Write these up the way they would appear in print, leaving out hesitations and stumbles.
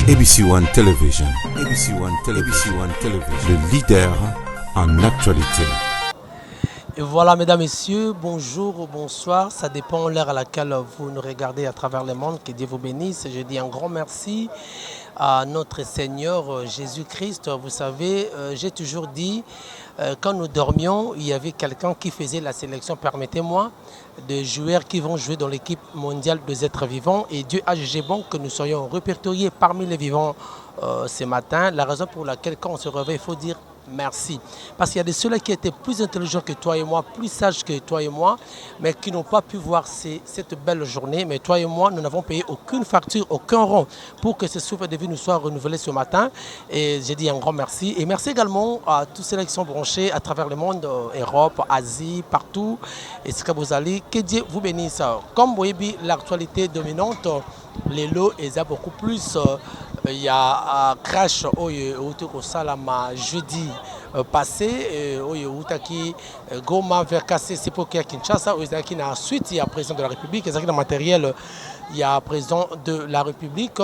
ABC One Television. ABC One Television. ABC One Television. Le leader en actualité. Et voilà, mesdames, messieurs, bonjour ou bonsoir. Ça dépend de l'heure à laquelle vous nous regardez à travers le monde. Que Dieu vous bénisse. Je dis un grand merci à notre Seigneur Jésus-Christ. Vous savez, j'ai toujours dit, quand nous dormions, il y avait quelqu'un qui faisait la sélection, permettez-moi, de joueurs qui vont jouer dans l'équipe mondiale des êtres vivants. Et Dieu a jugé bon que nous soyons répertoriés parmi les vivants ce matin. La raison pour laquelle, quand on se réveille, il faut dire merci. Parce qu'il y a de ceux-là qui étaient plus intelligents que toi et moi, plus sages que toi et moi, mais qui n'ont pas pu voir cette belle journée. Mais toi et moi, nous n'avons payé aucune facture, aucun rond pour que ce souffle de vie nous soit renouvelé ce matin. Et j'ai dit un grand merci. Et merci également à tous ceux qui sont branchés à travers le monde, Europe, Asie, partout. Et ce que vous allez, que Dieu vous bénisse. Comme vous voyez, l'actualité dominante, les lots, il y a beaucoup plus. Il y a un crash au Salama jeudi passé, au Goma vers Kassé, c'est pour Kinshasa, au suite, il y a le président de la République, il y a le matériel, il y a le président de la République,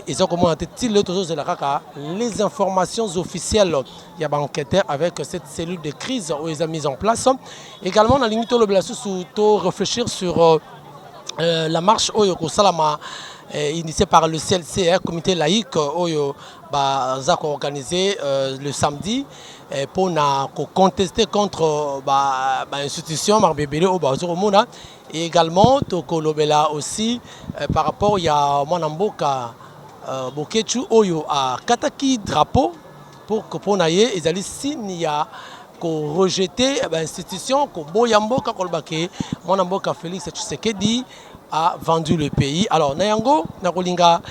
ils ont commenté les informations officielles. Il y a un enquêteur avec cette cellule de crise où ils ont mis en place. Également, on a limité le réfléchir sur la marche au Salama. Initié par le CLC, comité laïque, organisé le samedi pour contester contre l'institution et également aussi par rapport à Mwanamboka Bokechu Oyo à Kataki drapeau pour que pour naïe ils allaient signer qu'on rejeter l'institution qu'on Boyamboka Kolbake Mwanamboka Félix Tshisekedi a vendu le pays. Alors, Nayango, Narolinga,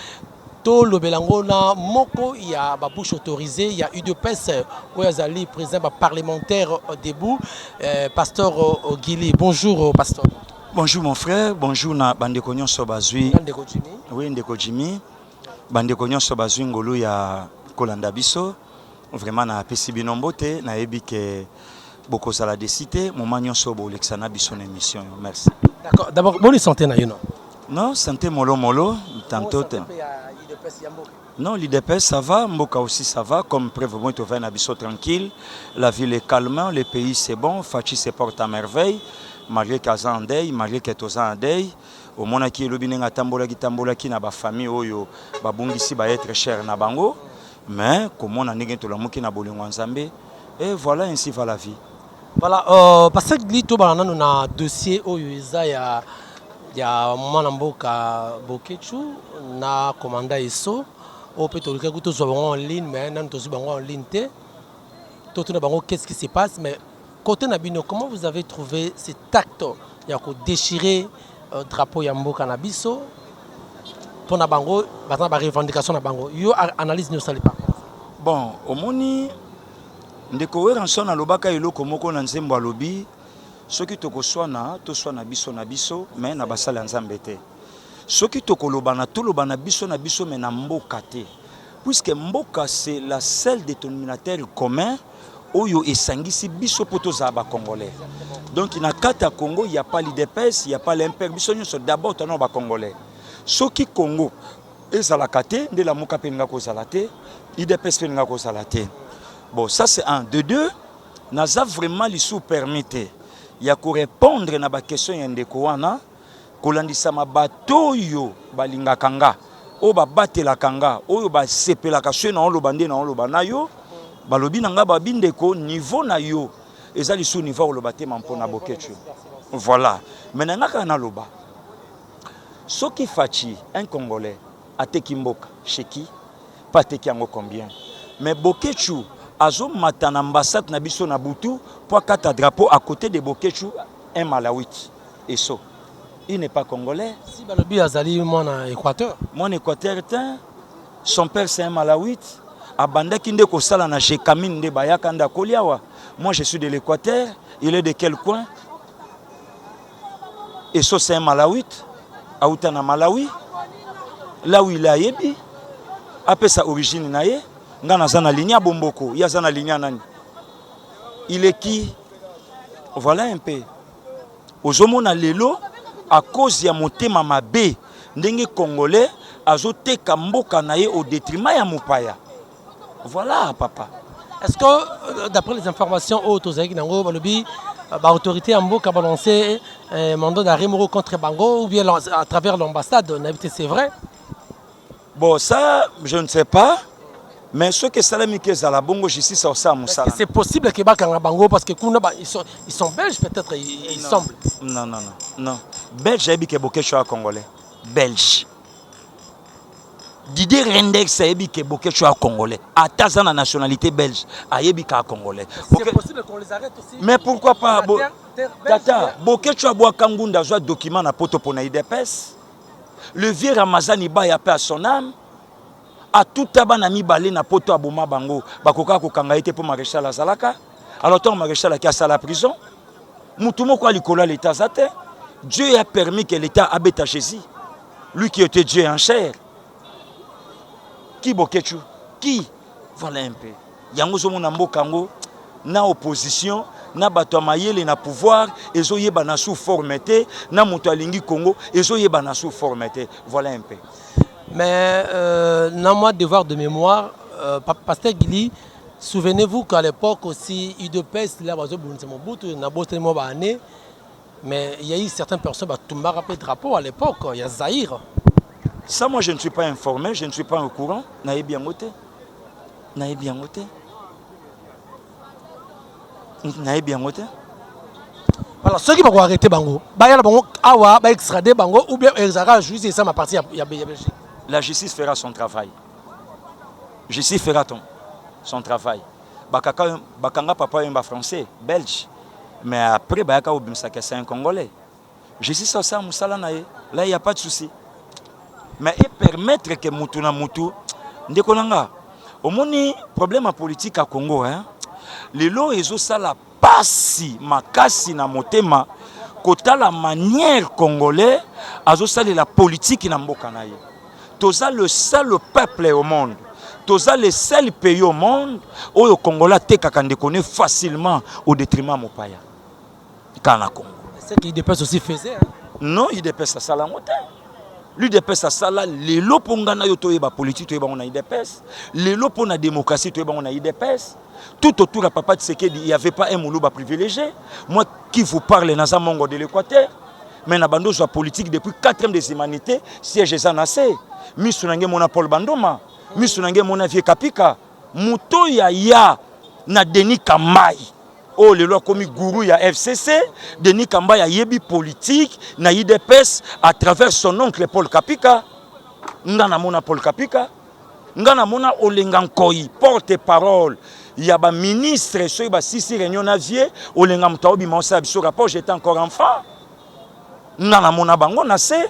to Lobelango, na Moko, il y a ba bouche autorisée, il y a UDPS, Oyazali, président parlementaire debout, pasteur Gili. Bonjour, pasteur. Bonjour, mon frère. Bonjour, na Bandeko Nyonso Bazui. Bandeko Jimmy. Oui, Ndeko Jimmy. Bandeko Nyonso Bazui Ngolo ya Kolanda Biso. Vraiment, na pesi binombote, na ebi ke boko sala de cité, moment Nyonso bo lexana biso na émission. Merci. D'accord. D'abord, bonne santé, non? Non, santé molo, tantôt. Non, l'IDPS ça va, Mboka aussi ça va, comme prévoit au vin abisso tranquille, la ville est calme, le pays c'est bon, Fachi se porte à merveille, malgré qu'Azan en deuil, malgré qu'Etozan en deuil, au monde qui est le binenga tambola qui n'a pas famille, oyo, babungisi ba être cher na bango, mais comme on a négé tout la mouki na bolingo nzambe, et voilà ainsi va la vie. Voilà, parce que nous avons un dossier où il y a Mwanamboka Bokechu, na commandant ISO, au peut-être que nous en ligne, mais nous sommes en ligne. Qu'est-ce qui se passe? Mais côté Nabino, comment vous avez trouvé cet acte de déchirer le drapeau Yamboka Nabiso pour la revendication de Bango? Yo analyse ne salit pas. Bon, au Moni. Ndeko ranson na lobaka eloko moko na nzembo alobi soki tokoswana toswana biso na biso mais na basala nzambe te soki tokolobana tolobana biso na biso mais na mboka te puisque mboka c'est la seule dénominateur commun oyo esangisi biso poto za ba congolais donc na kata Congo il y a pas l'IDPS il y a pas l'imper biso nyonso d'abord tano ba congolais soki Congo ezalaka te nde la moka pe nga ko zalate IDPS pe nga ko zalate. Bon, ça c'est un. De deux, nous avons vraiment les sous-permis. Il y a qu'à répondre à la question de Kouana, Kolandisa ma bateau yo, balinga kanga, o ba bate la kanga, o ba sepe la kashe na on lo bande na on lo banayo, balobi nanga babinde ko niveau na yo, ezali sous niveau lo bate mampona bokechu. Voilà. Maintenant kana loba. Soki fachi un Congolais a tekimboka chez qui? Pas tekiango combien? Mais bokechu Azo matana ambassade na biso na Butu pour quatre drapeaux à côté de Bokechu un Malawite et ça il n'est pas congolais. Si balobi azali mon Équateur. Mon Équateur son père c'est un Malawite abanda kinde ko sala na Jekamine de Bayaka nda Koliawa. Moi je suis de l'Équateur, il est de quel coin? Et ça c'est un Malawite auta na Malawi là où il a yebi après sa origine naie. Ngana zana linia bomboko, ya zana linia nani. Il est qui? Voilà un peu. Ozomona lelo à cause ya motema mabe ndenge congolais azoteka mboka na ye au détriment ya mopaya. Voilà papa. Est-ce que d'après les informations autres l'autorité en Mboka a lancé un mandat d'arrêt contre Bango ou bien à travers l'ambassade, c'est vrai? Bon, ça, je ne sais pas. Mais ce que Salami Kezala Bongo, justice au Sam. C'est possible que Bango, parce que ils sont belges peut-être, ils semblent. Non, non, non, non. Belge, j'ai dit que Boké soit congolais. Belge. Didier Rendex, j'ai dit que Boké soit congolais. Attends la nationalité belge, ayebi ka congolais. C'est possible qu'on les arrête aussi. Mais pourquoi pas? Tata, Boké soit bois Kangunda soit document na poto pour na IDPS. Le vieux Ramazani ba ya paix à son âme. A tout tabac na mi balé na poto aboma bango. Bakoka ko kanga été pour maréchal Azalaka. Alors tant maréchal qui a sa la prison. Moutumo kwa likola l'état zate. Dieu a permis que l'état habite à Jésus. Lui qui était Dieu en chair. Qui bokechu? Qui? Voilà un peu. Yango zomo na mbokango na opposition na bato mayele na pouvoir ezo yeba na sous formeté na moto alingi Congo ezo yeba na sous formeté. Voilà un peu. Mais dans moi devoir de mémoire, Pasteur Guili, souvenez-vous qu'à l'époque aussi, UDPS, mais il y a eu certaines personnes qui ont rappelé le drapeau à l'époque, il y a Zahir. Ça, moi, je ne suis pas informé, je ne suis pas au courant. Naïe bien voté. Naïe bien voté. Naïe bien voté. Voilà, ceux qui vont arrêter Bango, ils vont extrader Bango ou bien ils vont juger ça ma partie à Belgique. La justice fera son travail. Justice fera son travail. Bakanga papa est français, belge. Mais après, c'est un Congolais. Justice a ça, là, il n'y a pas de souci. Mais permettre que Moutouna Moutou, Ndekolanga, au moins, problème politique à Congo, les lois, ils ont ça la passi, makasi na motema, kota la manière congolais, ils ont ça la politique na mbokanaye. Toza le seul peuple au monde. Toza le seul pays au monde où le Congolais te kakande connaît facilement au détriment de Mopaya. Kana Congo. C'est qu'il dépasse aussi faisait. Non, il dépasse ça la montée. Lui dépasse ça là. Les lots pour gagner yoto eba politique eba on a dépasse. Les lots pour la démocratie eba on a dépasse. Tout autour à Papa Tshisekedi, il n'y avait pas un moulouba privilégié. Moi qui vous parle dans un mongo de l'Équateur, mais na bando soit politique depuis 4e des humanités, siège ça nassé. Misunange mona Paul Bandoma, misunange mona Vie Kapika, muto ya na Denis Kambai. Oh le loi comme gourou ya FCC, Denis Kambai a yebi politique na IDPS à travers son oncle Paul Kapika. Ngana mona Paul Kapika, ngana mona Olengankoi, porte-parole. Il y a un ministre, si réunion na vie, Olengam Taobi Monsa Biso rapport, j'étais encore enfant. Ngana mona bango na se.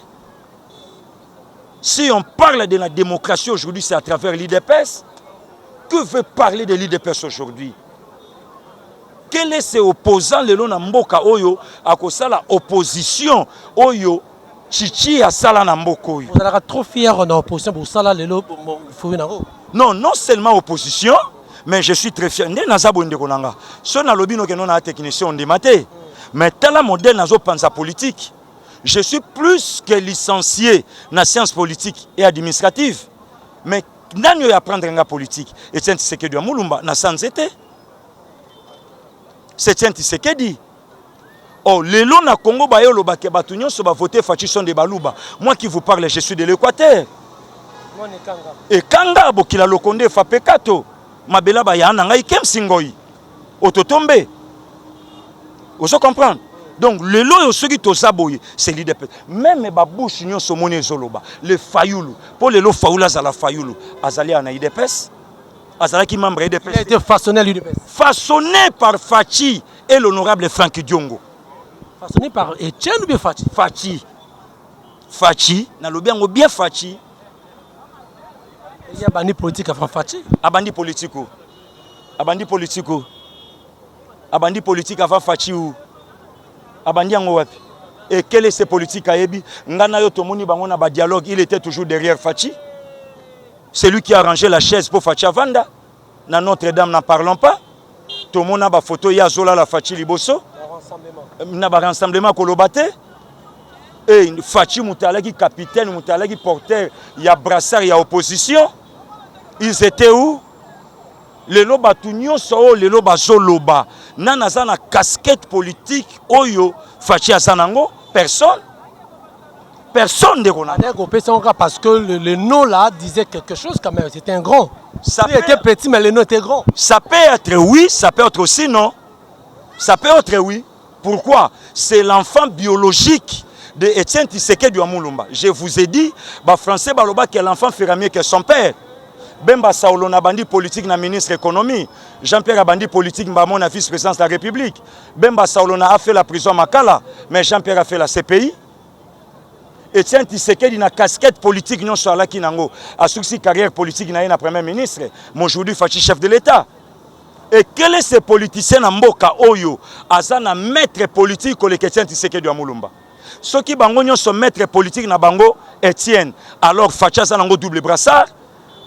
Si on parle de la démocratie aujourd'hui, c'est à travers l'IDPS. Que veut parler de l'IDPS aujourd'hui? Quel est ce opposant le long Mboka Oyo à cause de la opposition Oyo Chichi à Sala Namboko? Vous allez trop fier en opposition pour Sala Lelo Non, non seulement opposition, mais je suis très fier. Nazabo Ndekonanga. Ce n'a lobby que non a technicien on dématé. Mais tel modèle nazo panza politique. Je suis plus que licencié dans la science politique et administrative. Mais quand on apprendre la politique, et c'est ce que Dieu Moulumba na sanzete. C'est ce que dit. Oh, les lois na Congo bayo lo bake batunyo so ba voter Fachichon de Baluba. Moi qui vous parle, je suis de l'Équateur. Moi ne Kanga. Et Kanga bokila lokonde fa pekato. Mabela ba ya na ngai kem singoi. Ototombe. Vous comprenez? Donc, le lot ceux qui tosaboye, c'est l'IDPS. Même les babouches, nous sommes monnaie zoloba. Le fayoulou. Pour les lots faoulas à la fayoulou. Azali en IDPS. Azali qui membre IDPS. Il a été façonné à l'IDPS. Façonné par Fachi et l'honorable Franck Diongo. Façonné par Etienne ou bien Fachi? Fachi. Fachi. Dans le bien Fachi. Il y a bandi politique à Fachi. Abandi politico. Abandi politico. Abandi politique avant Fachi ou. Et quelle est cette politique à Ebi? Ngana yo tomoni bango na ba dialogue, il était toujours derrière Fachi. C'est lui qui a arrangé la chaise pour Fachi Avanda. Na Notre-Dame, n'en parlons pas. Tout le monde a ba photo ya zola la Fachi Liboso. Na ba rassemblement kolobate. Et Fachi Moutalaki capitaine, Moutalaki porteur, il y a brassard, il y a opposition. Ils étaient où? Les loba tunyo so les loba zoloba. Nana zana casquette politique oyo Fachi Azanango, personne. Personne ne connaît. Parce que le nom là disait quelque chose quand même, c'était un grand. Ça Il était petit mais le nom était grand. Ça peut être oui, ça peut être aussi non. Ça peut être oui. Pourquoi? C'est l'enfant biologique de Etienne Tshisekedi Amulumba. Je vous ai dit, bah français baloba que l'enfant fera mieux que son père. Bemba Saolo na bandi politique na ministre économie. Jean-Pierre Abandi politique mba mon vice-président de la République. Bemba Saolo a fait la prison Makala, mais Jean-Pierre a fait la CPI. Etienne Tshisekedi na casquette politique non sur la kinango. A souci carrière politique na premier ministre. Mon aujourd'hui Fachi chef de l'État. Et quel est ce politicien na mboka oyo azana maître politique que Etienne Tshisekedi Amulumba? Ceux qui bango sont maître politique na bango Etienne. Alors Fachi azanango double brassard.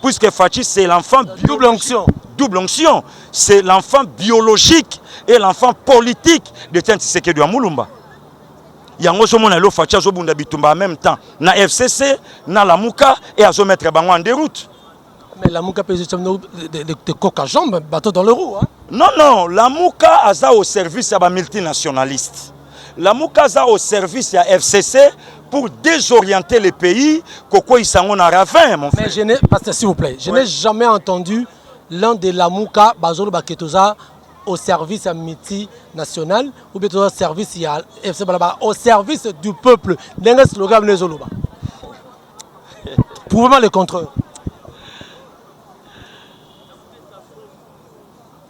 Puisque Fachi, c'est l'enfant double onction. Double onction. C'est l'enfant biologique et l'enfant politique de Etienne Tshisekedi Amulumba. Yango so mona lo Fachi azobunda bitumba en même temps. Na FCC, na Lamuka et azo mettre bango en déroute. Mais Lamuka peut de coq à jambes, bateau dans le roue. Hein? Non, non, Lamuka aza au service de multinationalistes. Lamuka aza au service de FCC pour désorienter les pays, Koko Isango na ravin, mon frère. Mais je n'ai, s'il vous plaît, je n'ai jamais entendu l'un de Lamuka Bazolo Baketoza au service multinational ou bien au service FC Balaba, au service du peuple. D'un slogan de Zoloba. Pouvez-vous le contraire?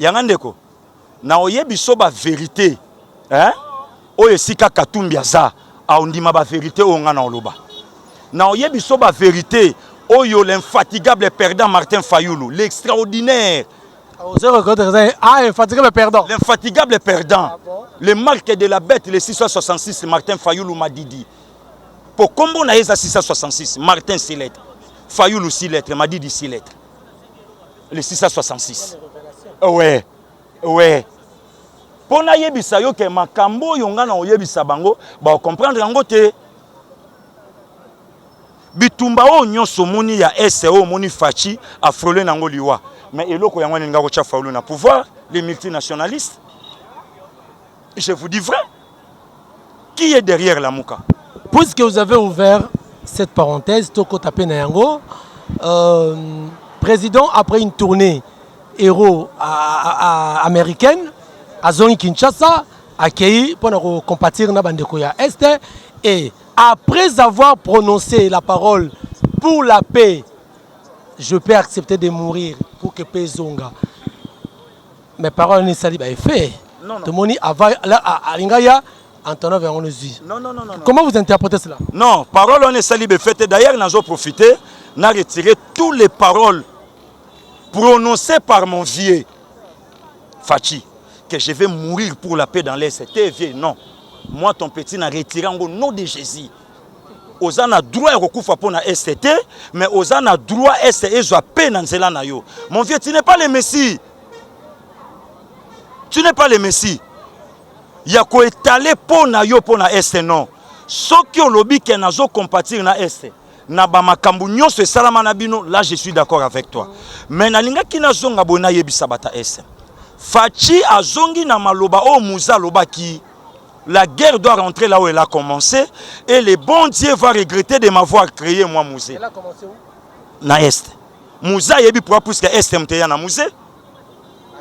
Yangandeko, na oyebi so ba vérité, hein? Oye sika katumbi aza. Aondima ba vérité o ngana oloba. Na oyebi so ba vérité oyo l'infatigable perdant Martin Fayoulou, l'extraordinaire. Infatigable perdant. L'infatigable perdant. Ah bon? Le marque de la bête, le 666, Martin Fayoulou m'a dit. Pour combo na yesa 666, Martin 6 lettres. Fayoulou 6 lettres, m'a dit 6 lettres. Le 666. Ouais. Ouais. Pour na yebisa yo ke makambo yonga na oyebisa bango ba comprendre yango te. Bitumba o nyonso moni ya SO moni Fachi afrolé nango liwa. Mais eloko yango ninga ko cha Fayoulou na pouvoir, les multinationalistes. Je vous dis vrai. Qui est derrière Lamuka? Puisque vous avez ouvert cette parenthèse, Toko Tapé Nayango, président après une tournée héros américaine, à Zone Kinshasa, accueilli pour compatir na bandeko ya Est, et après avoir prononcé la parole pour la paix, je peux accepter de mourir pour que paix zonga. Mes paroles ne s'allient pas fait. Non, non. Tout le monde à Lingaya, Antonov vers on Non, non, non, non. Comment vous interprétez cela? Non, parole on est salibé fait. D'ailleurs, nous avons profité, nous avons retiré toutes les paroles prononcées par mon vieux Fachi, que je vais mourir pour la paix dans l'Est. C'était vieux, non. Moi, ton petit, n'a retiré au nom de Jésus. Ozana droit recouvre pour la STT, mais Ozana droit est et la paix dans Zélana yo. Mon vieux, tu n'es pas le Messie. Tu n'es pas le Messie. Il y a quoi étaler pour na yo pour na Est non. Ce qui au lobby qui nazo compatir na Est. Na ba makambu nyonso salama na bino, là je suis d'accord avec toi. Mais na linga ki nazonga bona yebisa bata Est. Fachi azongi na maloba o muza loba ki la guerre doit rentrer là où elle a commencé et le bon Dieu va regretter de m'avoir créé moi musée. Elle a commencé où? Na Est. Muza yebi pour puisque Est mteya na musée.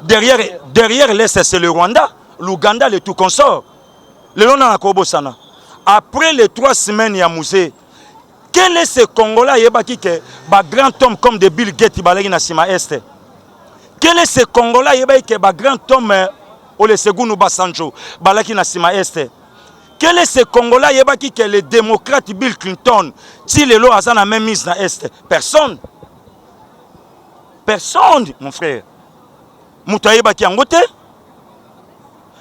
Derrière l'Est c'est le Rwanda, l'Ouganda, le tout consort. Le long na Kobosana. Après les 3 semaines ya musée, quel est ce Congolais yebaki ke ba grand homme comme de Bill Gates balagi na sima Est? Quel est ce Congolais yebaki ke ba grand homme Olusegun Obasanjo balaki na sima Est? Quel est ce Congolais yebaki ke le démocrate Bill Clinton ti lelo aza na même mise na Est? Personne. Personne, mon frère. Muta yebaki yango te.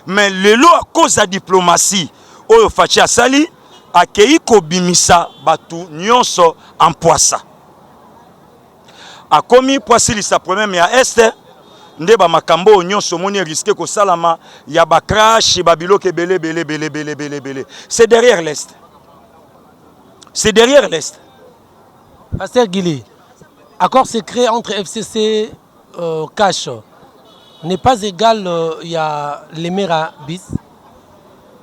Mais lelo à cause de la diplomatie oyo Fachi asali akei kobimisa batu nyonso en poissa. Akomi poissili sa problème ya Est nde ba makambo nyonso moni risqué ko salama ya ba crash babiloke belé. C'est derrière l'Est. C'est derrière l'Est. Pasteur Guili, accord secret entre FCC Cash n'est pas égal, il y a les Mera bis.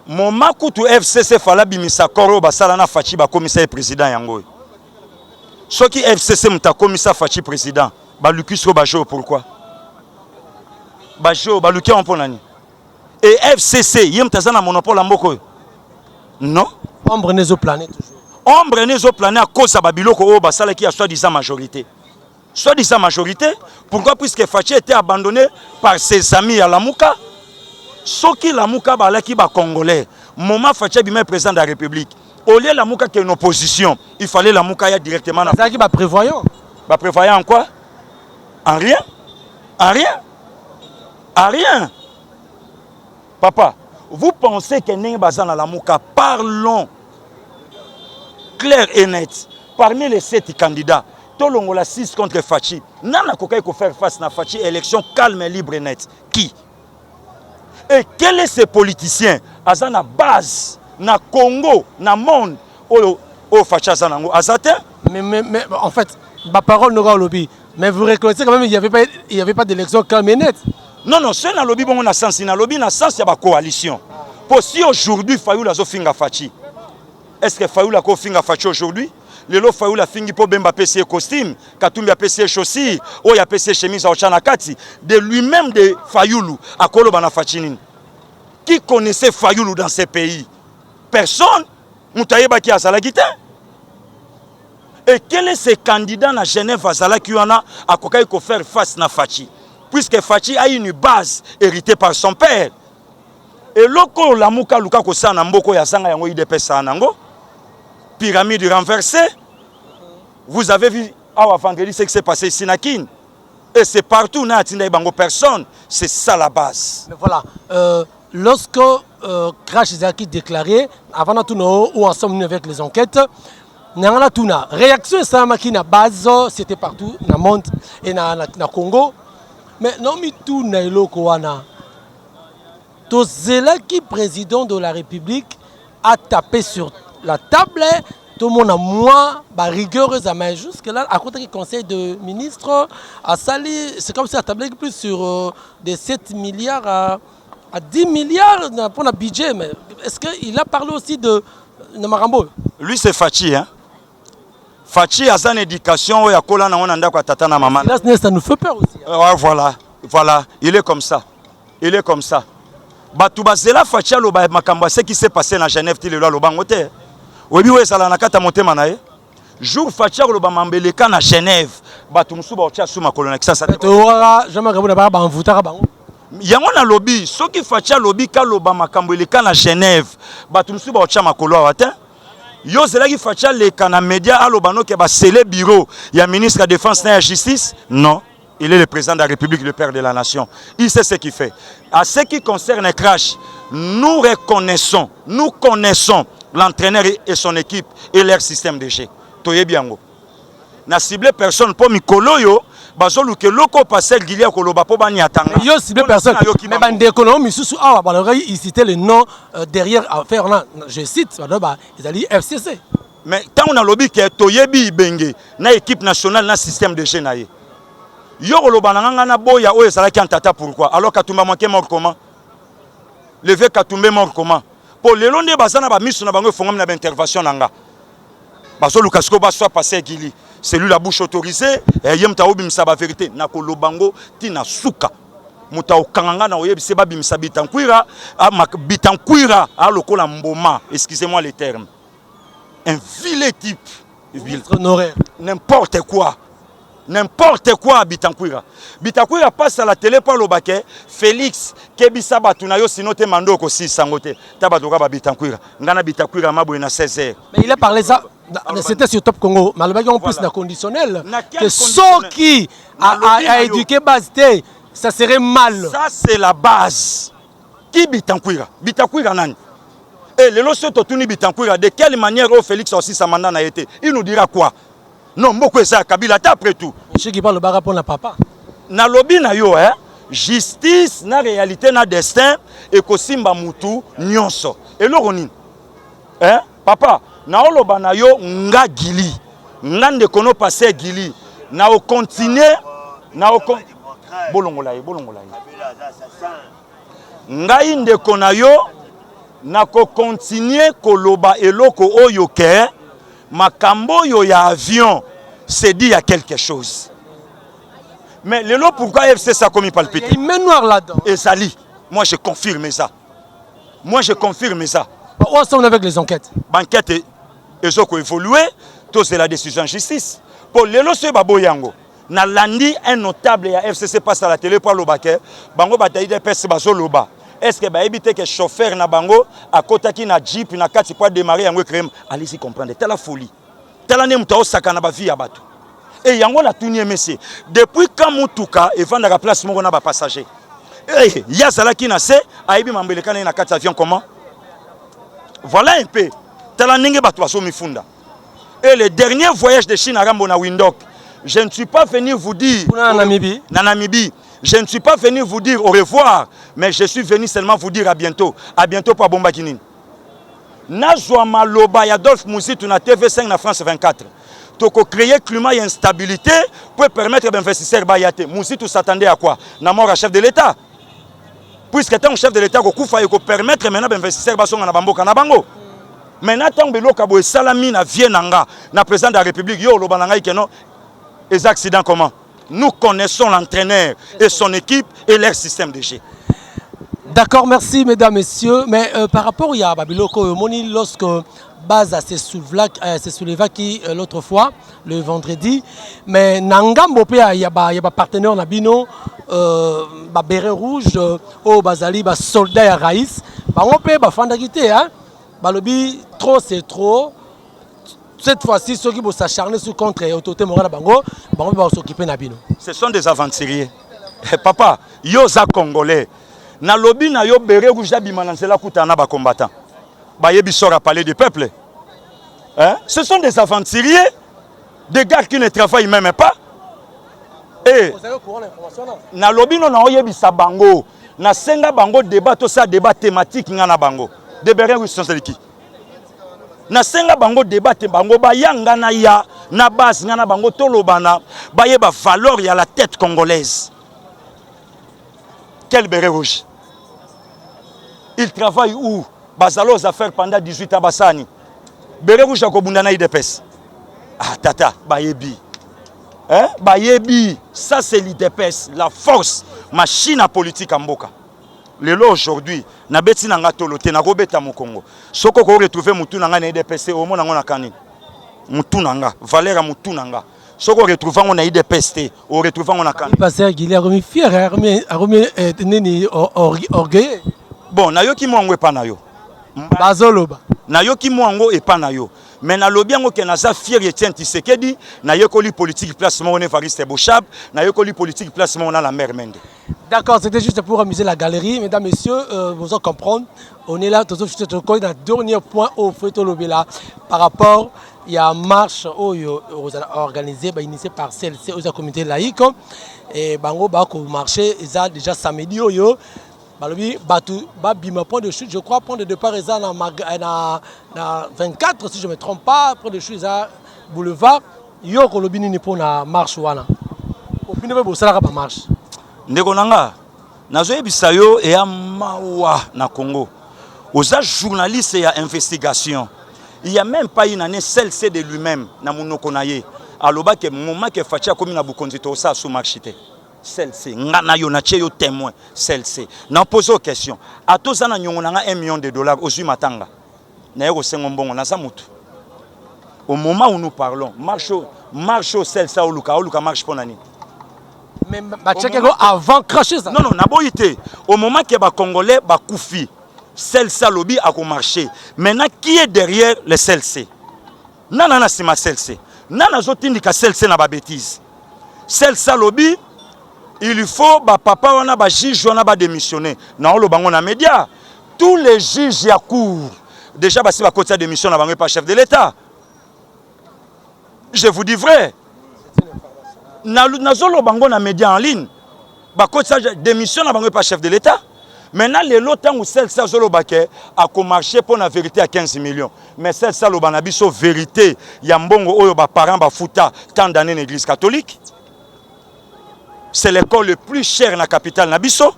Mon makutu FCC fala bimisa koro basala na fachi ba commissaire président yango. Soki FCC mta commissaire fachi président, ba lukiso ba jo pourquoi? Ba jo ba luki on ponani. Et FCC yem tazana monopole mboko. Non, Ombre nezo plané toujours. ombre nezo plané à cause de babiloko o basala qui a soi-disant majorité. Soi-disant majorité, pourquoi puisque Fachi était abandonné par ses amis à Lamouka? Soki Lamouka balaki ba congolais, moment Fachi bimé président de la République. Au lieu Lamouka qui est une opposition, il fallait Lamouka y directement dans. C'est qui va prévoyant. Bah prévoyant en quoi? En rien? En rien? En rien? Papa, vous pensez que Nengi Bazan à Lamouka, parlons clair et net. Parmi les 7 candidats, Tolongola 6 contre Fachi. Nana Kokai ko faire face na Fachi, élection calme, libre et nette. Qui? Et quels sont ces politiciens? Azan na base, na Congo, na monde, au Fachi Azanango. Azate? Mais en fait, ma parole n'aura au lobby. Mais vous reconnaissez quand même qu'il n'y avait pas d'élection calme et nette. Non, non, c'est dans le lobby, bon, on a sens. Dans le lobby, on a sens, il y a une coalition. Pour si aujourd'hui, Fayou la Zofinga Fachi. Est-ce que Fayou la Kofinga Fachi aujourd'hui? Le lot Fayou la fingi pour Bemba PC costume, Katumbi a PC chaussures, Oya PC chemise à Ochanakati, de lui-même de Fayoulou, à Kolobana Fachinin. Qui connaissait Fayoulou dans ces pays? Personne. Moutaïba qui a Salagité. Et quel est ce candidat à Genève à Zala qui en a à Kokai ko faire face na Fachi? Puisque Fachi a une base héritée par son père. Et loko la muka luka ko sana mboko ya sanga yango IDP sanango. Pyramide renversée. Vous avez vu à Wafangeli ce qui s'est passé ici na Kin. Et c'est partout na atinda bango personne, c'est ça la base. Mais voilà, lorsque Crash Zaki déclaré avant tout ou ensemble avec les enquêtes, Nangana Tuna, réaction ça makina base, c'était partout dans le monde et na Congo. Mais non, mais tout n'est pas Tozelaki, président de la République, a tapé sur la table. Tout le monde a moins rigoureuse à main. Jusque-là, à côté du conseil de ministres, a sali, c'est comme si la table est plus sur des 7 milliards à 10 milliards pour le budget. Mais est-ce qu'il a parlé aussi de Marambo? Lui, c'est Fachi, hein? Fachi a son éducation, il a collé dans un tata na maman. Ça nous fait peur aussi. Hein? Voilà, voilà, il est comme ça. Il est comme ça. Batubazela Fachi a loba makamba ce qui s'est passé dans Genève ti le lo bangote. Obi we sala na kata motema na ye. Jour Fachi a loba mambeleka na Genève. Batumsu ba otia suma kolona kisa sa. Toora jamais kabuna ba banvuta bango. Yango na lobby, soki Fachi a lobi ka loba makambo eleka na Genève. Batumsu ba otia makolo atin. Yo zelaki Fachi le kana média a lobano ke ba scellé bureau. Il y a ministre de la Défense et de la Justice? Non. Il est le président de la République, le père de la nation. Il sait ce qu'il fait. À ce qui concerne Crash, nous connaissons l'entraîneur et son équipe et leur système de jeu. Toye biango. Na ciblé personne pour Mikolo yo, bazolu ke loko passer Gilia Koloba po bani atanga. Yo ciblé personne. Mais bande économie sous ah bah il citait le nom derrière à faire là, je cite ils allaient FCC. Mais tant on a lobby que Toyebi Ibenge na équipe nationale na système de jeu na ye. Yo Kolobananga na boya oyo salaki antata pourquoi? Alors Katumba manqué mort comment? Le vieux Katumba mort comment? Pour les londe bazana ba miso na bango fongam na intervention nanga. Bazo Lukasko ba soit passé Gili. C'est lui la bouche autorisée et yem ta obimisa ba vérité na ko lobango tina suka. Muta okanganga na oyebise ba bimisa bitankwira bitankwira a lokola mboma, excusez-moi les termes. Un vilain type, n'importe quoi. N'importe quoi à Bitankwira. Bitankwira passe à la télé par le baquet. Félix, Kebisa Batunayo, sinon te mando aussi sangote. Tabadoka ba Bitankwira. Ngana Bitankwira mabou na 16h. Mais il a parlé ça, c'était sur Top Congo. Malgré en plus, na conditionnel. Que ceux qui a éduqué Basté, ça serait mal. Ça c'est la base. Qui Bitankwira? Bitankwira nani? Et le loso totuni Bitankwira, de quelle manière Félix aussi sa mandat a été? Il nous dira quoi? Non, beaucoup ça Kabila après tout. Je qui parle bara pour la papa. Na lobby na yo justice na réalité na destin et ko simba mutu nyonso. Et lo roni. Papa, na oloba na yo nga gili nga ndeko no passer gili na o continuer na o bolongola ye ngai ndeko na yo na ko continuer koloba eloko oyo ke makambo yo ya avion c'est dit il y a quelque chose. Mais le lot pourquoi FC ça comme il palpite? Il y a une main noire là-dedans. Et ça lit. Moi je confirme ça. Moi je confirme ça. Où est-ce qu'on est avec les enquêtes? L'enquête est évolué, tout c'est la décision de justice. Pour le lot c'est babo yango. Na landi un notable ya FCC passe à la télé pour l'obake. Bango bataille des pes baso loba. Est-ce que éviter que chauffeur na bango à côté qui na jeep na kati pour démarrer yango crème? Allez-y comprendre. Telle la folie. Telle année mutao sakana ba vie abatu. Et yango la tunie monsieur. Depuis quand mutuka et vendre la place mon na ba passager. Eh ya sala qui na se aibi mambelekana na kati avion comment? Voilà un peu. Telle année batu baso mifunda. Et le dernier voyage de Chine à Rambo na Windhoek, je ne suis pas venu vous dire Namibie. Je ne suis pas venu vous dire au revoir, mais je suis venu seulement vous dire à bientôt. À bientôt pour Bomba Kinine. Nazwa Maloba Adolphe Mouzitou na TV5 na France 24. Toko créer climat et instabilité pour permettre aux investisseurs bayate. Mouzitou s'attendait à quoi? Na mort à chef de l'État. Puisque tant chef de l'État ko kufa ko permettre maintenant d'investisseurs basonga na bamboka na bango. Maintenant tant belo kabo salami na vienanga na président de la République yo loba nanga ikeno les accidents comment? Nous connaissons l'entraîneur et son équipe et leur système de jeu. D'accord, merci mesdames, messieurs. Mais par rapport à Babiloko, Moni, lorsque Baza s'est soulevé qui l'autre fois, le vendredi, mais Nangambo, il y a un partenaire Nabino, Béret Rouge, au Bazali, soldat à Raïs, on peut Fandagité, hein? Balobi, trop c'est trop. Cette fois-ci, ceux qui vont s'acharner sur contre l'autorité morale Bango, Bango va s'occuper Nabino. Ce sont des aventuriers. Papa, yoza congolais. Na lobby na yo Béret Rouge bimanansela kutana ba combattant. Ba yebi sora parler du peuple. Hein? Ce sont des aventuriers, des gars qui ne travaillent même pas. Et na lobby no na oyebi sa bango. Na senga bango débat to ça débat thématique ngana bango. De Béret Rouge sont qui? Na senga bango débat bango ba yanga na ya na base ngana bango tolobana ba yeba valeur ya la tête congolaise. Quel Béret Rouge? Il travaille où? Bazalo aux affaires pendant 18 ans Bassani. Béret Rouge a kobundana IDPS. Ah tata, bayebi. Hein? Bayebi, ça c'est l'IDPS, la force, machine à politique en Mboka. Le lot aujourd'hui, na beti nanga tolote na robeta mu Congo. Soko ko retrouver mutu nanga na IDPS au mona ngona kani. Mutu nanga, valeur mutu nanga. Soko retrouver on a IDPS, on retrouve on a kani. Pasteur Guilherme a remis fier, a remis neni orgueil. Bon, na yo ki mwango pa na yo. Bazoloba. Na yo ki mwango e pa na yo. Mais na lobi yango ke naza fier Etienne Tshisekedi, na yo koli politique placement on Evariste Bochab, na yo koli politique placement on a la mère Mende. D'accord, c'était juste pour amuser la galerie. Mesdames, messieurs, vous allez comprendre. On est là, tout de suite, dans le dernier point au Freto Lobela par rapport il y a une marche organisée, initiée par CLC aux communautés laïques. Et bango bako marché, ils ont déjà samedi. Balobi, Batu, Babima, point de chute, je crois, point de départ, ils ont 24, si je ne me trompe pas, point de chute, ils ont boulevard. Yo, Kolobini, ni pour la marche. Opinion, vous savez, la marche. Ndeko nanga, nazoyebisa yo e mawa na Congo. Aux journalistes et à investigation. Il n'y a même pas une année celle-ci de lui-même na monoko na ye. Aloba ke moment ke fatia komi na bukonzi to sa sous marchité. Celle-ci ngana yo na che yo témoin celle-ci. Na pose aux questions. A to za na nyongo na $1 million aux matanga. Na yo sengo mbongo na za mutu. Au moment où nous parlons, marche celle-ci oluka marche pour nani. Mais avant cracher ça. Non, non, au moment que les Congolais ba koufi, celle-ci lobby a marché. Maintenant, qui est derrière les celle-ci? Nana c'est ma celle-ci. Nana zotindika celle-ci na ba bêtise. Celle-ci lobby, il faut ba papa wana ba juge wana ba démissionner. Na on le bango na média. Tous les juges ya cour. Déjà ba si ba côté démission na bango pas chef de l'État. Je vous dis vrai. Nazolo bango na média en ligne. Ba côté démission na bango pas chef de l'État. Maintenant, les lots où celle ça a marché pour la vérité à 15 millions. Mais celle ça le banabiso vérité, yambongo oyo ba parents ba futa tant d'années l'église catholique. C'est l'école le plus cher dans la capitale nabiso.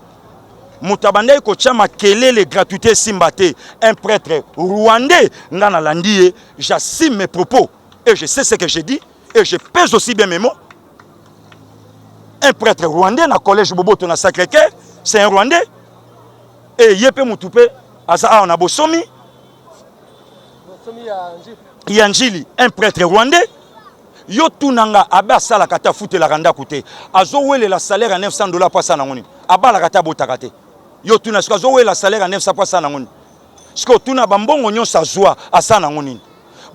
Moutabandai ko chama kele les gratuités simbate. Un prêtre rwandais ngana landie, j'assume mes propos et je sais ce que je dis et je pèse aussi bien mes mots. Un prêtre rwandais dans le collège Boboto na Sacré-Cœur, c'est un rwandais. Et Yepe Moutoupe, Aza on a Bosomi, Yanjili, un prêtre rwandais. Yo tunanga aba sala kata fute la randa koute. Azo wele la salaire à $900 par sana ngoni. Aba la kata botakate. Yo tuna sko azo wele la salaire à $900 par sana ngoni. Sko tuna bambongo nyon sa joie à sana ngoni.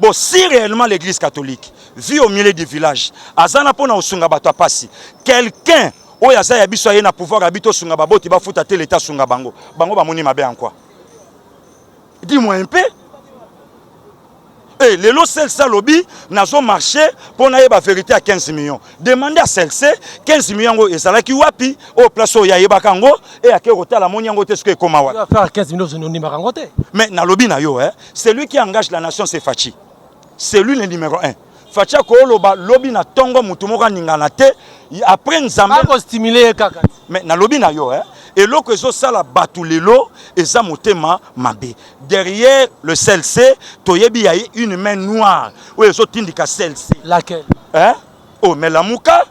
Bon, si réellement l'église catholique vit au milieu du village, azana pona osunga bato apasi, quelqu'un oya za ya biso na pouvoir habito sunga baboti ba futa te l'état sunga bango. Bango ba moni mabe en quoi? Dis-moi un peu. Et les lots celle-ci lobby n'a marché pour n'aller la vérité à 15 millions. Demandez à celle-ci 15 millions et ça là qui wapi au place où il y a Ibakango et à quel hôtel la monyango te ce que comment on va faire 15 millions de Nimarangote. Mais na lobby na yo c'est lui qui engage la nation, c'est Fachi. C'est lui le numéro 1. Fachi ko lobby na tongo mutumoka ningana te après nzambe pas stimuler kaka. Mais na lobby na yo et l'eau que ça la batou lelo et ça motema mabe. Derrière le CLC, toyebi y a une main noire. Oui, les autres indiquent CLC. Laquelle? Hein? Oh, mais la mouka,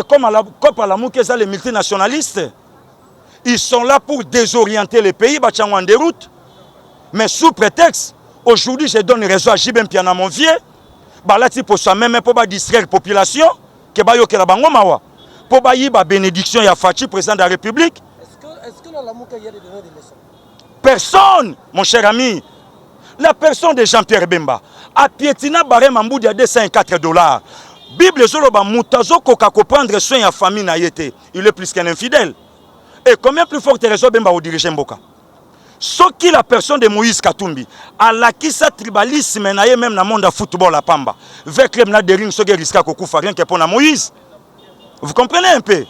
comme à la mouka, les multinationalistes, ils sont là pour désorienter les pays, en déroute. Mais sous prétexte, aujourd'hui, je donne raison à Jibem Piana, mon vieux, balati pour soi-même, pour distraire la population, que bayo ke la bango mawa. Pour bailler la bénédiction, il y a Fachi, président de la République. Est-ce que dans la mouka, il y a des leçons? Personne, mon cher ami. La personne de Jean-Pierre Bemba a piétiné barème en bout de $204. Bible Zoloba Moutazo Koka prendre soin de la famille naïté. Il est plus qu'un infidèle. Et combien plus forte raison Bemba au dirigeant Mboka? Ce qui la personne de Moïse Katumbi a l'acquis sa tribalisme même dans le monde de football à Pamba. Avec les de ring, ce qui risque à Kokoufa, rien que pour Moïse. Vous comprenez un peu?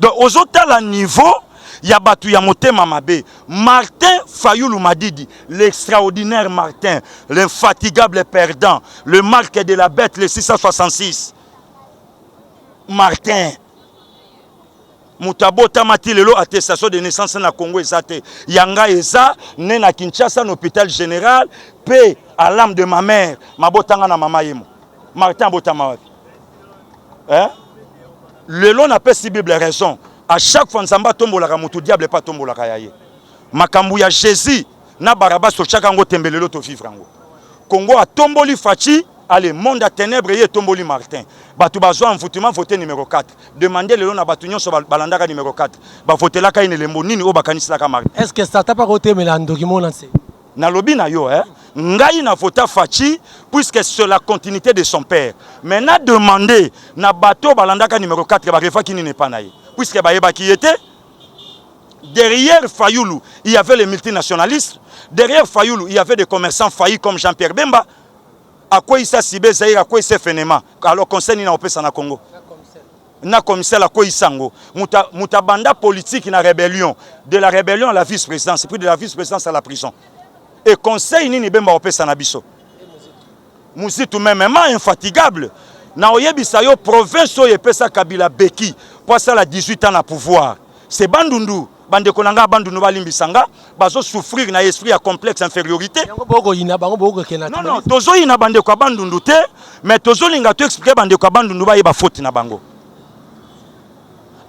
Donc, aux autres niveau, il y a Batou Yamotema Mabe. Martin Fayoulou Madidi, l'extraordinaire Martin, l'infatigable perdant, le marque de la bête, le 666. Martin. Moutabo Tamati Lelo, attestation de naissance na Congo Ezate. Yanga Eza, né na Kinshasa, à l'hôpital général, paix à l'âme de ma mère. Mabotanga na mama yemo. Martin Botama. Hein? Le long n'a pas si Bible raison. À chaque fois, Nzamba tombe la ramutu diable pas tombe la kayaye. Makambu ya Jésus na baraba so chaka ngo tembelelo to vivre ngo. Congo a tomboli Fachi, allez monde à ténèbres et tomboli Martin. Batu bazo envoûtement voté numéro 4. Demandez le long na batu nyon so balandaka numéro 4. Ba voter la kay ne lembo nini o bakanisi la ka Martin. Est-ce que ça t'a pas voté mais la document lancé? Na lobi na yo ngai na vota Fachi puisque c'est la continuité de son père. Maintenant demandez na bateau balandaka numéro 4 ba refa kini ne pas naïe. Puisque Baïba qui était derrière Fayoulou, il y avait les multinationalistes. Derrière Fayoulou, il y avait des commerçants faillis comme Jean-Pierre Bemba. À quoi il s'est cibé, à quoi il s'est fait nema. Alors conseil n'a pas na Congo. Na commissaire à quoi il sango. Moutabanda politique na rébellion. De la rébellion à la vice-présidence, puis de la vice-présidence à la prison. Et conseil ni Bemba au na biso. Mouzitou même infatigable. Na oyebisa yo province oyo epesa Kabila Beki pour ça la 18 ans na pouvoir. C'est Bandundu, bande konanga Bandundu balimbisanga, bazo souffrir na esprit à complexe infériorité. Non non, tozo ina bande ko Bandundu te, mais tozo linga to expliquer bande ko Bandundu ba yeba faute na bango.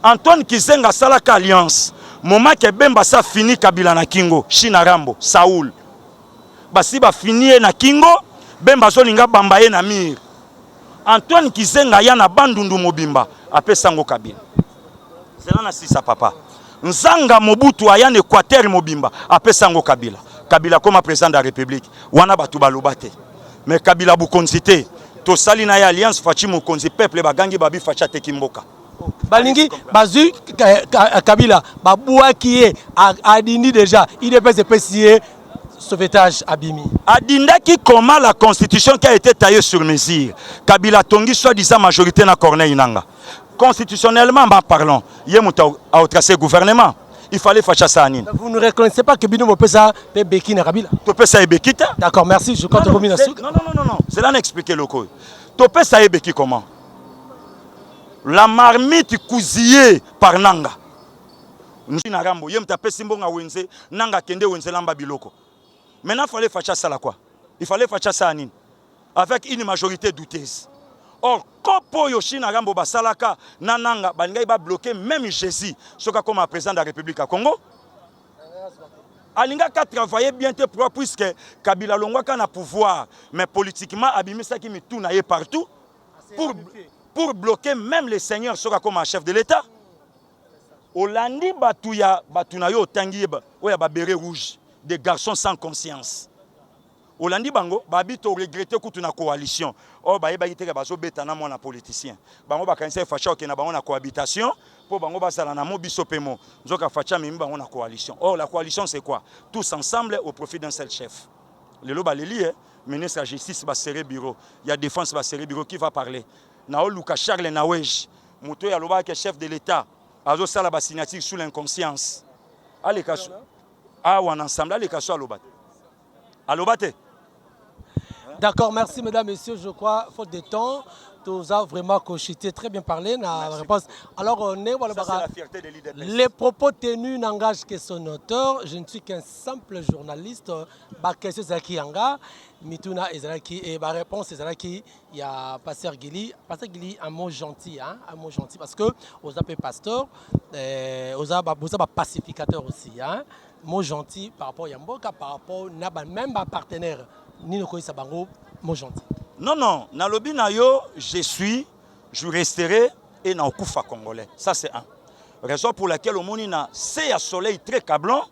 Antoine Kizenga salaka alliance. Moment que Bemba sa fini Kabila na Kingo, China Rambo, Saoul. Basi ba fini na Kingo, Bemba zo linga bambaye na mir. Antoine Kizenga yana Bandundu mobimba apé sango Kabila. C'est là na sisa papa. Nzanga Mobutu ayane Équateur mobimba apé sango Kabila. Kabila comme président de la République wana batu balobate. Mais Kabila bukonzité to sali na ya alliance Fachi mokonzi peuple bagangi babi Facha tekimboka. Balingi bazu Kabila babua qui est adindi déjà il est pas spécié sauvetage abimi. Adindaki comment la constitution qui a été taillée sur mesure. Kabila tongi soi-disant majorité na Corneille Nanga. constitutionnellement parlant, il y a un tracé gouvernement. Il fallait faire ça. Vous ne reconnaissez pas que Bino Mopesa peut Beki na Kabila? Tu peux ça Bekita? D'accord, merci. Je compte combien de sucre? Non. C'est là d'expliquer le code. Tu peux ça Beki comment? La marmite cousillée par Nanga. Nous sommes Rambo. Yem tapé Simbonga Wenze, Nanga Kende Wenze Lamba Biloko. Maintenant, il fallait faire ça là quoi? Il fallait faire ça avec une majorité douteuse. Or, Kopo Yoshi Narambo Basalaka, Nananga, Bangai va bloquer même Jésus, ce qu'a comme président de la République à Congo. Alinga a travaillé bien pour puisque Kabila Longwa a pouvoir, mais politiquement, Abimisa qui me tourne partout pour bloquer même les seigneurs, ce qu'a comme chef de l'État. Olandi Batouya, Batunayo, Tangi, Oya Babéré Rouge, des garçons sans conscience. Olandi Bango, Babi to regretté que tu na coalition. Oh, ba yeba yiteka bazo betana mona politicien. Bango ba kanisa facha ke na bango na cohabitation pour bango ba sala na mo biso pemo. Nzoka facha mi bango na coalition. Or la coalition c'est quoi? Tous ensemble au profit d'un seul chef. Le lo ba leli ministre de la justice ba serré bureau. Il y a défense ba serré bureau qui va parler. Nao Luka Charles Nawej, muto ya loba ke chef de l'état. Azo sala ba signature sous l'inconscience. Allez kaso. Ah on ensemble allez kaso alobate. Alobate. D'accord, merci mesdames, messieurs. Je crois, faute de temps, tu as vraiment cochité, très bien parlé. La réponse. Alors, les propos tenus n'engagent que son auteur. Je ne suis qu'un simple journaliste. Ma question c'est qui anga, Mituna Ezalaki et ma réponse Ezalaki. Il y a Pasteur Gili. Pasteur Gili, un mot gentil, hein, un mot gentil parce que aux appelés pasteur, aux pacificateur aussi, hein. Mot gentil par rapport à Yamboka, par rapport même à partenaire. Nino Sabango, mot gentil. Non, Nalobi Nayo, je resterai et na okufa congolais. Ça c'est un. Raison pour laquelle au monina c'est un soleil très cablant,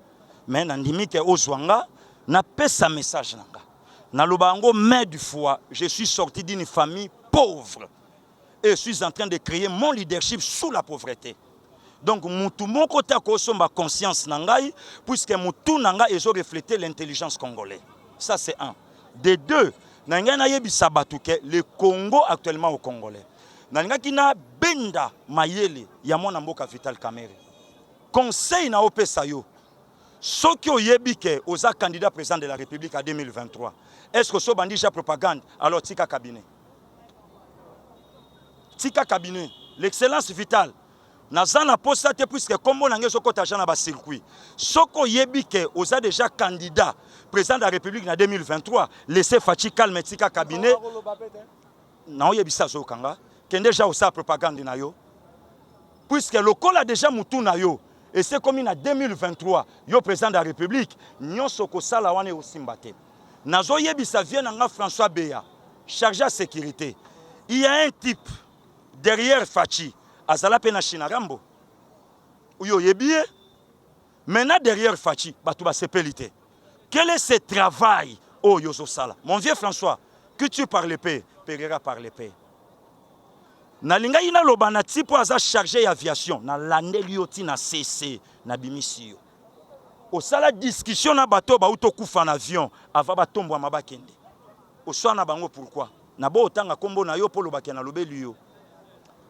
mais nandimi ke ozwanga na pesa message nanga. Nalobango mère du foie, je suis sorti d'une famille pauvre et je suis en train de créer mon leadership sous la pauvreté. Donc, mutu moko ta ko somba conscience nangai puisque mutu nanga ezo refléter l'intelligence congolaise. Ça c'est un. De deux, le Congo actuellement au Congolais. Nanga kina benda mayele ya mwana mboka Vital Kamerhe. Conseil na opesa yo. Soki oyebike oza candidat président de la République en 2023. Est-ce que so bandija propagande alors tika cabinet. Tika cabinet, l'excellence Vital. Nazana posta te puisque kombo nange soko tajana ba circuit. Soko yebike oza déjà candidat président de la République en 2023, laissez Fachi calme tika cabinet. Na oyebisa zo kanga, ken déjà osa propagande na yo. Puisque le col a déjà mutu na yo et c'est comme en 2023, yo président de la République, nyonso ko sala wane osimbate. Nazo yebisa vient nga François Beya, chargé de sécurité. Il y a un type derrière Fachi. Azala pena Chinarambo. Uyo yebie. Maintenant derrière Fachi, Batouba sepelité. Quel est ce travail? Oh Yoso Sala. Mon vieux François, que tu parles paix, Pereira parle paix. Nalinga ina lobana tipo aza chargé d'aviation. Na lande lioti na CC na bimisio. Au sala discussion na bateau ba uto kufa en avion avant batombo mabakende. Au soir na bango pourquoi? Na bo otanga kombo na yo polo bakena lobeli yo.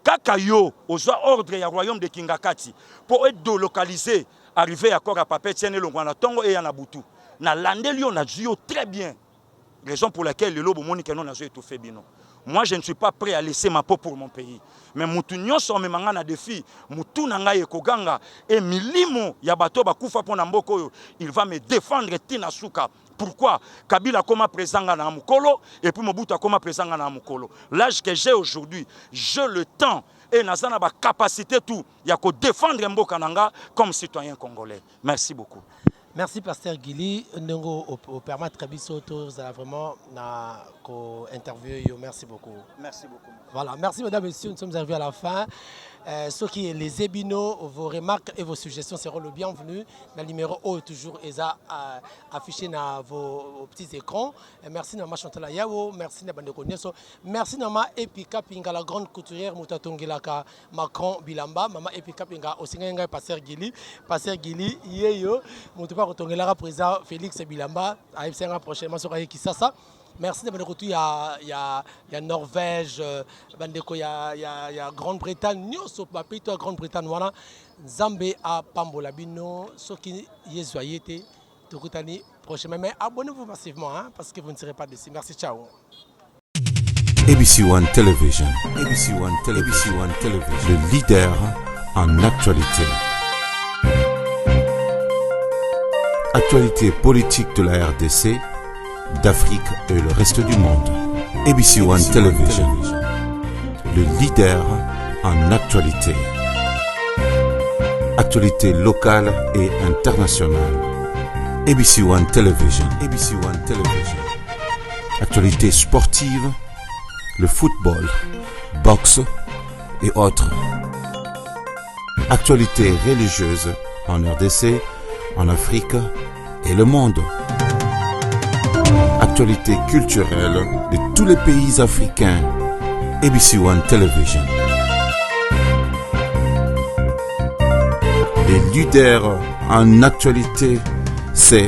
Kaka yo, aux ordres du royaume de Kingakati, pour être délocalisé, arriver à Kora Papé, Tiene Longwana Tongo et Yanabutu. Na landé Lyon a joué très bien. Raison pour laquelle le lobo monique non a joué tout fait bino. Moi, je ne suis pas prêt à laisser ma peau pour mon pays. Mais Moutounion sont mes mangana défi, Moutou nanga Koganga et Milimo Yabato Bakufa Ponamboko, il va me défendre Tina Souka. Pourquoi? Kabila comme président na Mukolo et puis Mobutu comme président na Mukolo. L'âge que j'ai aujourd'hui, j'ai le temps et nazana ba capacité tout ya ko défendre Mboka nanga comme citoyen congolais. Merci beaucoup. Merci Pasteur Gili. Nengo au permettre biso to za vraiment na ko interview. Merci beaucoup. Merci beaucoup. Voilà, merci mesdames et messieurs, nous sommes arrivés à la fin. Ceux qui les ébino, vos remarques et vos suggestions seront le bienvenu. Le numéro O est toujours affiché dans vos petits écrans. Et merci Nama Chantala Yao, merci Nama Nekonyeso, merci Nama Epika Pinga, la grande couturière Moutatongilaka Macron Bilamba, Mama Epika Pinga, Osinga Pasteur Gili, Yeyo, Moutoupa Rotongilaka président Félix Bilamba, à Epsenga prochainement sur Kisasa. Merci de me retour. Il y a Norvège, il y a Grande-Bretagne, Nyoso, pays de Grande-Bretagne, voilà. Zambé à Pambola Bino, ceux qui y sont été, Tokutani, prochainement. Mais abonnez-vous massivement, hein, parce que vous ne serez pas déçus. Merci, ciao. ABC One Television. ABC One Television. Le leader en actualité. Actualité politique de la RDC, d'Afrique et le reste du monde. ABC One Television. Le leader en actualité. Actualité locale et internationale. ABC One Television. ABC One Television. Actualité sportive, le football, boxe et autres. Actualité religieuse en RDC, en Afrique et le monde. Actualité culturelle de tous les pays africains. ABC One Television. Les leaders en actualité, c'est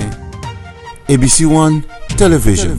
ABC One Television.